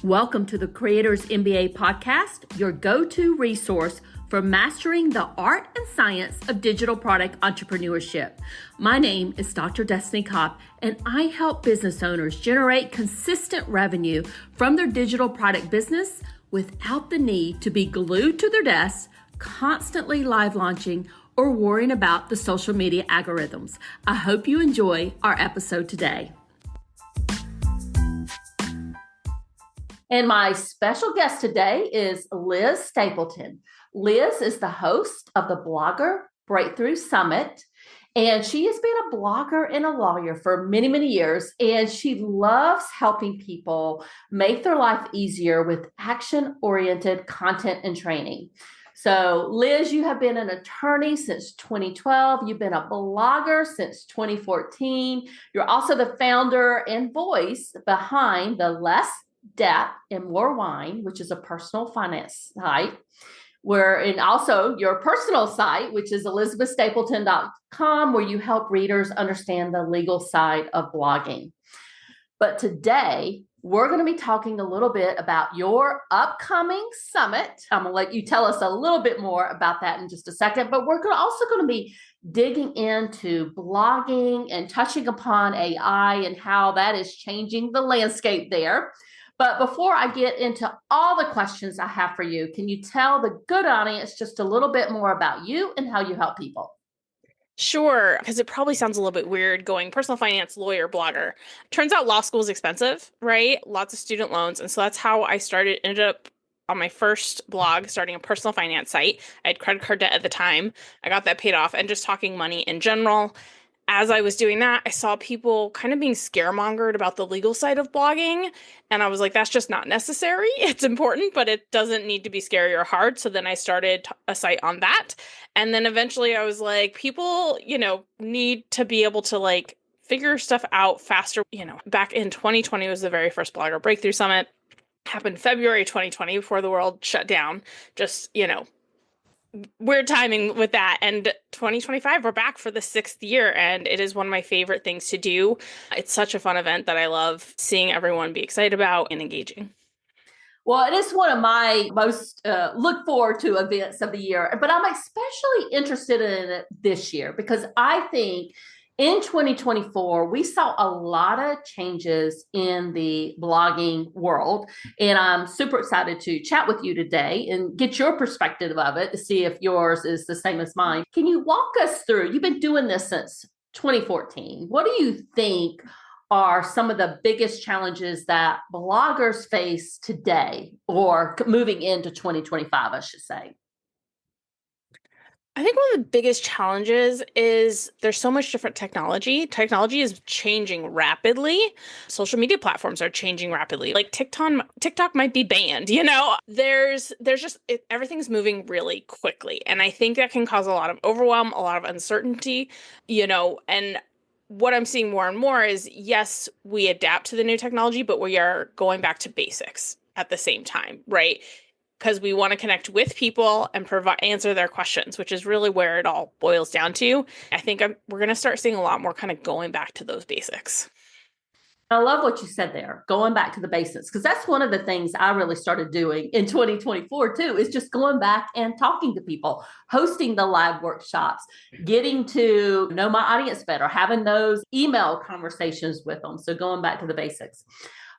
Welcome to the Creators MBA podcast, your go-to resource for mastering the art and science of digital product entrepreneurship. My name is Dr. Destiny Kopp, and I help business owners generate consistent revenue from their digital product business without the need to be glued to their desks, constantly live launching, or worrying about the social media algorithms. I hope you enjoy our episode today. And my special guest today is Liz Stapleton. Liz is the host of the Blogger Breakthrough Summit, and she has been a blogger and a lawyer for many, many years, and she loves helping people make their life easier with action-oriented content and training. So, Liz, you have been an attorney since 2012. You've been a blogger since 2014. You're also the founder and voice behind the Less Debt and More Wine, which is a personal finance site, and also your personal site, which is elizabethstapleton.com, where you help readers understand the legal side of blogging. But today, we're going to be talking a little bit about your upcoming summit. I'm going to let you tell us a little bit more about that in just a second, but we're also going to be digging into blogging and touching upon AI and how that is changing the landscape there. But before I get into all the questions I have for you, can you tell the good audience just a little bit more about you and how you help people? Sure, because it probably sounds a little bit weird going personal finance, lawyer, blogger. Turns out law school is expensive, right? Lots of student loans. And so that's how I ended up on my first blog, starting a personal finance site. I had credit card debt at the time. I got that paid off, and just talking money in general. As I was doing that, I saw people kind of being scaremongered about the legal side of blogging. And I was like, that's just not necessary. It's important, but it doesn't need to be scary or hard. So then I started a site on that. And then eventually I was like, people, need to be able to figure stuff out faster. Back in 2020 was the very first Blogger Breakthrough Summit. Happened February 2020 before the world shut down. Just, weird timing with that. And 2025, we're back for the 6th year, and it is one of my favorite things to do. It's such a fun event that I love seeing everyone be excited about and engaging. Well, it is one of my most look forward to events of the year, but I'm especially interested in it this year because I think in 2024, we saw a lot of changes in the blogging world, and I'm super excited to chat with you today and get your perspective of it to see if yours is the same as mine. Can you walk us through? You've been doing this since 2014. What do you think are some of the biggest challenges that bloggers face today or moving into 2025, I should say? I think one of the biggest challenges is there's so much different technology. Technology is changing rapidly. Social media platforms are changing rapidly. Like TikTok might be banned, There's just everything's moving really quickly. And I think that can cause a lot of overwhelm, a lot of uncertainty, and what I'm seeing more and more is, yes, we adapt to the new technology, but we are going back to basics at the same time, right? Because we want to connect with people and answer their questions, which is really where it all boils down to. I think we're going to start seeing a lot more kind of going back to those basics. I love what you said there, going back to the basics, because that's one of the things I really started doing in 2024 too, is just going back and talking to people, hosting the live workshops, getting to know my audience better, having those email conversations with them. So going back to the basics.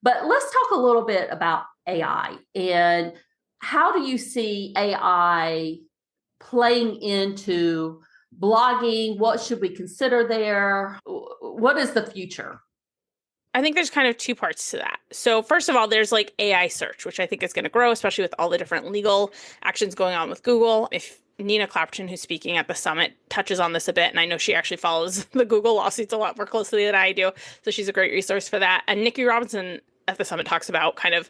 But let's talk a little bit about AI and how do you see AI playing into blogging? What should we consider there? What is the future? I think there's kind of two parts to that. So first of all, there's AI search, which I think is going to grow, especially with all the different legal actions going on with Google. If Nina Clapperton, who's speaking at the summit, touches on this a bit, and I know she actually follows the Google lawsuits a lot more closely than I do, so she's a great resource for that. And Nikki Robinson at the summit talks about kind of,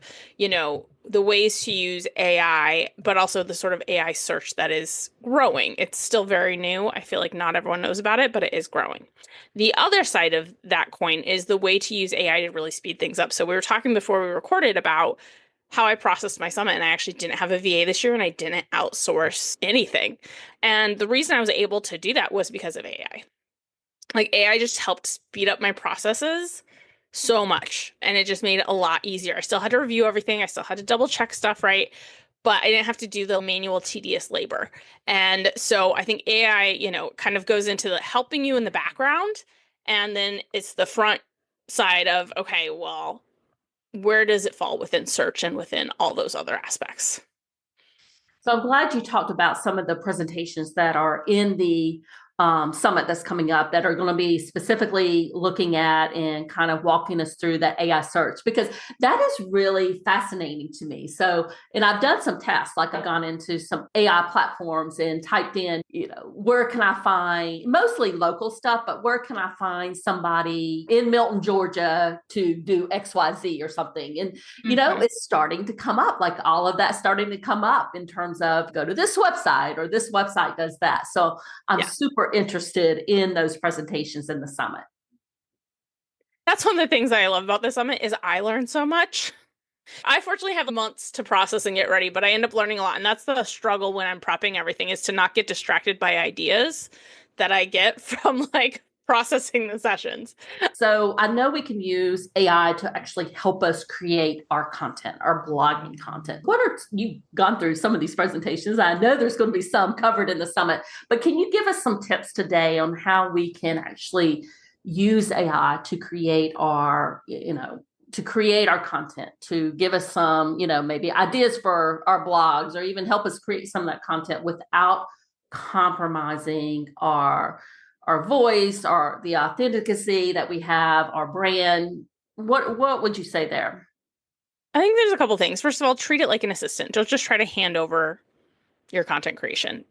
the ways to use AI, but also the sort of AI search that is growing. It's still very new. I feel like not everyone knows about it, but it is growing. The other side of that coin is the way to use AI to really speed things up. So we were talking before we recorded about how I processed my summit, and I actually didn't have a VA this year, and I didn't outsource anything. And the reason I was able to do that was because of AI. AI just helped speed up my processes so much. And it just made it a lot easier. I still had to review everything. I still had to double check stuff, right? But I didn't have to do the manual tedious labor. And so I think AI, kind of goes into the helping you in the background. And then it's the front side of, okay, well, where does it fall within search and within all those other aspects? So I'm glad you talked about some of the presentations that are in the summit that's coming up that are going to be specifically looking at and kind of walking us through that AI search, because that is really fascinating to me. So, and I've done some tests, like I've gone into some AI platforms and typed in, where can I find mostly local stuff, but where can I find somebody in Milton, Georgia to do XYZ or something? And, it's starting to come up, like all of that starting to come up in terms of go to this website or this website does that. So I'm super interested in those presentations in the summit. That's one of the things I love about the summit is I learned so much. I fortunately have months to process and get ready, but I end up learning a lot. And that's the struggle when I'm prepping everything, is to not get distracted by ideas that I get from processing the sessions. So I know we can use AI to actually help us create our content, our blogging content. You've gone through some of these presentations. I know there's going to be some covered in the summit, but can you give us some tips today on how we can actually use AI to create our, content, to give us some, maybe ideas for our blogs, or even help us create some of that content without compromising our voice, or the authenticity that we have, our brand? What would you say there? I think there's a couple things. First of all, treat it like an assistant. Don't just try to hand over your content creation,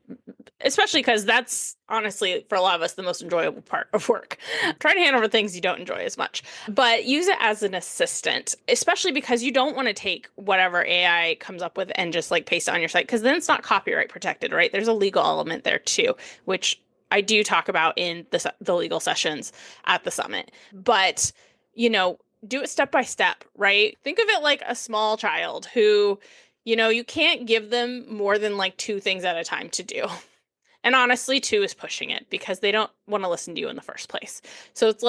especially because that's honestly, for a lot of us, the most enjoyable part of work. Try to hand over things you don't enjoy as much, but use it as an assistant, especially because you don't want to take whatever AI comes up with and just paste it on your site, because then it's not copyright protected, right? There's a legal element there too, which I do talk about in the legal sessions at the summit. But, do it step by step, right? Think of it like a small child who, you can't give them more than 2 things at a time to do. And honestly, 2 is pushing it because they don't want to listen to you in the first place. So it's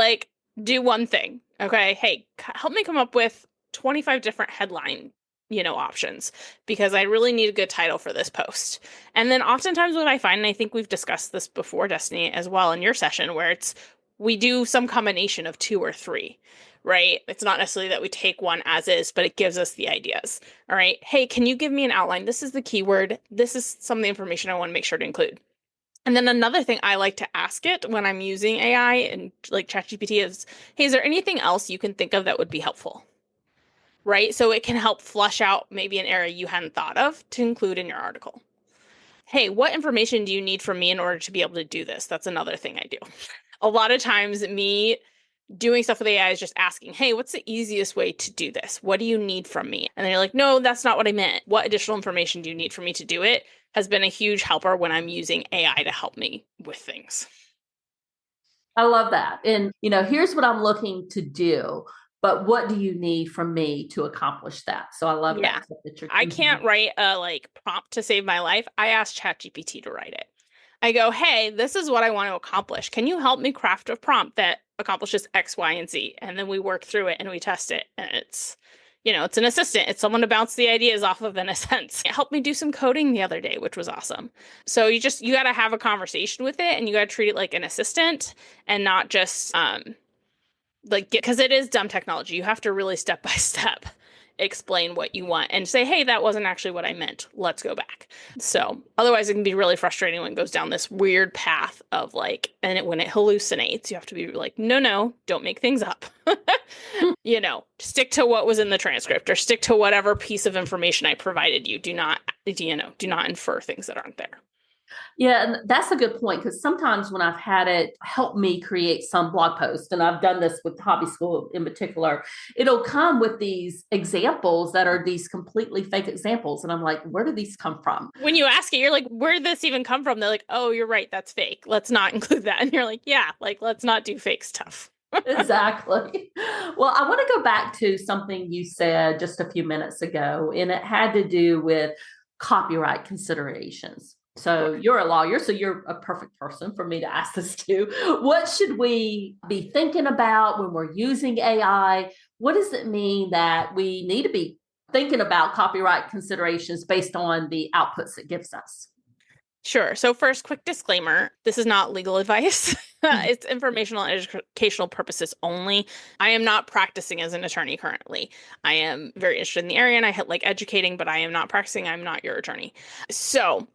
do one thing. Okay. Hey, help me come up with 25 different headline, options, because I really need a good title for this post. And then oftentimes what I find, and I think we've discussed this before, Destiny, as well in your session, where we do some combination of 2 or 3. Right? It's not necessarily that we take one as is, but it gives us the ideas. All right. Hey, can you give me an outline? This is the keyword. This is some of the information I want to make sure to include. And then another thing I like to ask it when I'm using AI and ChatGPT is, hey, is there anything else you can think of that would be helpful? Right? So it can help flush out maybe an area you hadn't thought of to include in your article. Hey, what information do you need from me in order to be able to do this? That's another thing I do. A lot of times me doing stuff with AI is just asking, hey, what's the easiest way to do this? What do you need from me? And then you're like, no, that's not what I meant. What additional information do you need from me to do it? Has been a huge helper when I'm using AI to help me with things. I love that. And, here's what I'm looking to do, but what do you need from me to accomplish that? So I love that. I can't write a prompt to save my life. I ask ChatGPT to write it. I go, hey, this is what I want to accomplish. Can you help me craft a prompt that accomplishes X, Y, and Z? And then we work through it and we test it. And it's, it's an assistant. It's someone to bounce the ideas off of, in a sense. It helped me do some coding the other day, which was awesome. So you got to have a conversation with it, and you got to treat it like an assistant and not just because it is dumb technology. You have to really step by step explain what you want and say, hey, that wasn't actually what I meant. Let's go back. So otherwise it can be really frustrating when it goes down this weird path of when it hallucinates, you have to be no, don't make things up. Stick to what was in the transcript, or stick to whatever piece of information I provided you. Do not infer things that aren't there. Yeah, and that's a good point, because sometimes when I've had it help me create some blog post, and I've done this with Hobby School in particular, it'll come with these examples that are these completely fake examples. And I'm like, where do these come from? When you ask it, you're like, where did this even come from? They're like, oh, you're right, that's fake. Let's not include that. And you're like, yeah, let's not do fake stuff. Exactly. Well, I want to go back to something you said just a few minutes ago, and it had to do with copyright considerations. So you're a lawyer, so you're a perfect person for me to ask this to. What should we be thinking about when we're using AI? What does it mean that we need to be thinking about copyright considerations based on the outputs it gives us? Sure. So first, quick disclaimer. This is not legal advice. It's informational and educational purposes only. I am not practicing as an attorney currently. I am very interested in the area and I like educating, but I am not practicing. I'm not your attorney. So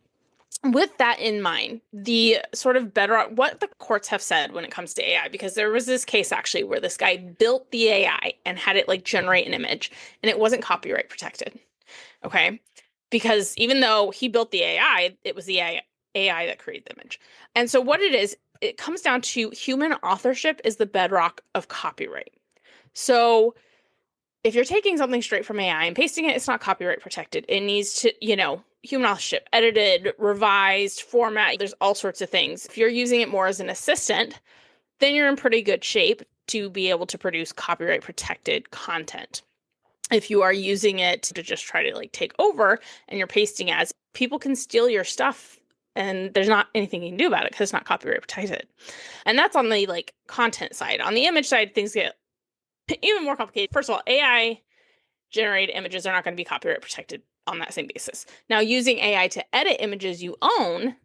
with that in mind, the sort of bedrock, what the courts have said when it comes to AI, because there was this case actually where this guy built the AI and had it like generate an image and it wasn't copyright protected. Okay. Because even though he built the AI, it was the AI that created the image. And so what it is, it comes down to human authorship is the bedrock of copyright. So if you're taking something straight from AI and pasting it, it's not copyright protected. It needs to, human authorship, edited, revised, format. There's all sorts of things. If you're using it more as an assistant, then you're in pretty good shape to be able to produce copyright protected content. If you are using it to just try to like take over and you're pasting ads, people can steal your stuff and there's not anything you can do about it because it's not copyright protected. And that's on the like content side. On the image side, things get even more complicated. First of all, AI generated images are not going to be copyright protected on that same basis. Now, using AI to edit images you own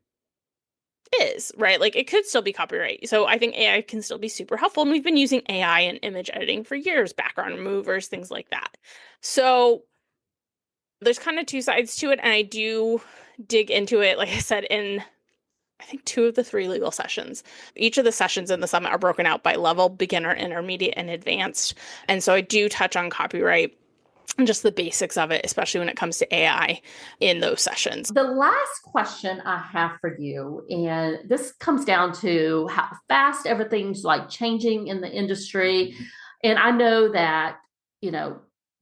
is, right? Like it could still be copyright. So I think AI can still be super helpful. And we've been using AI in image editing for years, background removers, things like that. So there's kind of two sides to it. And I do dig into it, like I said, in I think 2 of the 3 legal sessions. Each of the sessions in the summit are broken out by level, beginner, intermediate, and advanced. And so I do touch on copyright and just the basics of it, especially when it comes to AI in those sessions. The last question I have for you, and this comes down to how fast everything's like changing in the industry. And I know that,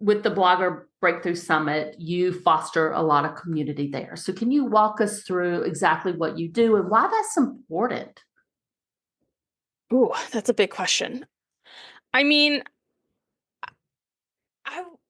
with the Blogger Breakthrough Summit, you foster a lot of community there. So can you walk us through exactly what you do and why that's important? Ooh, that's a big question. I mean,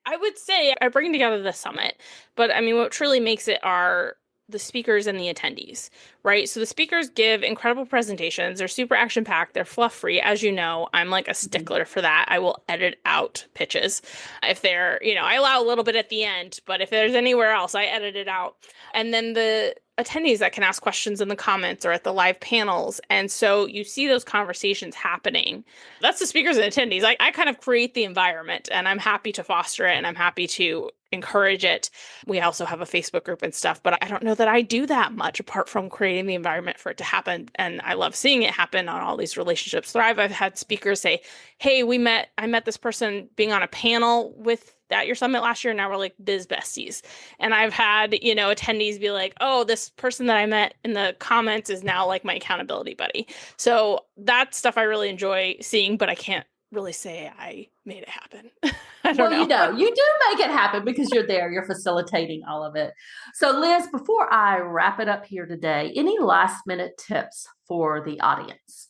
I would say I bring together the summit, but I mean, what truly makes it are the speakers and the attendees, right? So the speakers give incredible presentations. They're super action packed. They're fluff free. As you know, I'm like a stickler for that. I will edit out pitches. If they're, I allow a little bit at the end, but if there's anywhere else, I edit it out. And then the attendees that can ask questions in the comments or at the live panels. And so you see those conversations happening. That's the speakers and attendees. I kind of create the environment and I'm happy to foster it and I'm happy to encourage it. We also have a Facebook group and stuff, but I don't know that I do that much apart from creating the environment for it to happen. And I love seeing it happen on all these relationships thrive. I've had speakers say, hey, I met this person being on a panel at your summit last year. Now we're like biz besties. And I've had, attendees be like, oh, this person that I met in the comments is now like my accountability buddy. So that stuff I really enjoy seeing, but I can't really say I made it happen. I don't know. You do make it happen because you're there, you're facilitating all of it. So Liz, before I wrap it up here today, any last minute tips for the audience?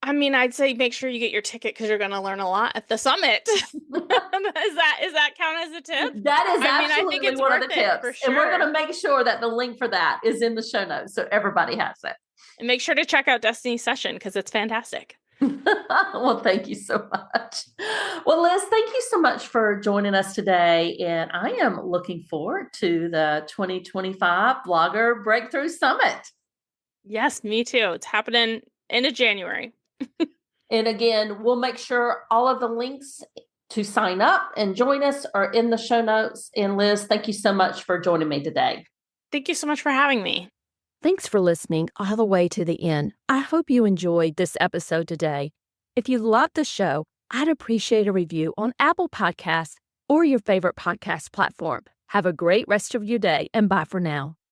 I mean, I'd say make sure you get your ticket because you're going to learn a lot at the summit. Is that count as a tip? That is absolutely I think it's one of worth the tips. For sure. And we're going to make sure that the link for that is in the show notes so everybody has it. And make sure to check out Destiny's session because it's fantastic. Well, thank you so much. Well, Liz, thank you so much for joining us today. And I am looking forward to the 2025 Blogger Breakthrough Summit. Yes, me too. It's happening end of January. And again, we'll make sure all of the links to sign up and join us are in the show notes. And Liz, thank you so much for joining me today. Thank you so much for having me. Thanks for listening all the way to the end. I hope you enjoyed this episode today. If you loved the show, I'd appreciate a review on Apple Podcasts or your favorite podcast platform. Have a great rest of your day and bye for now.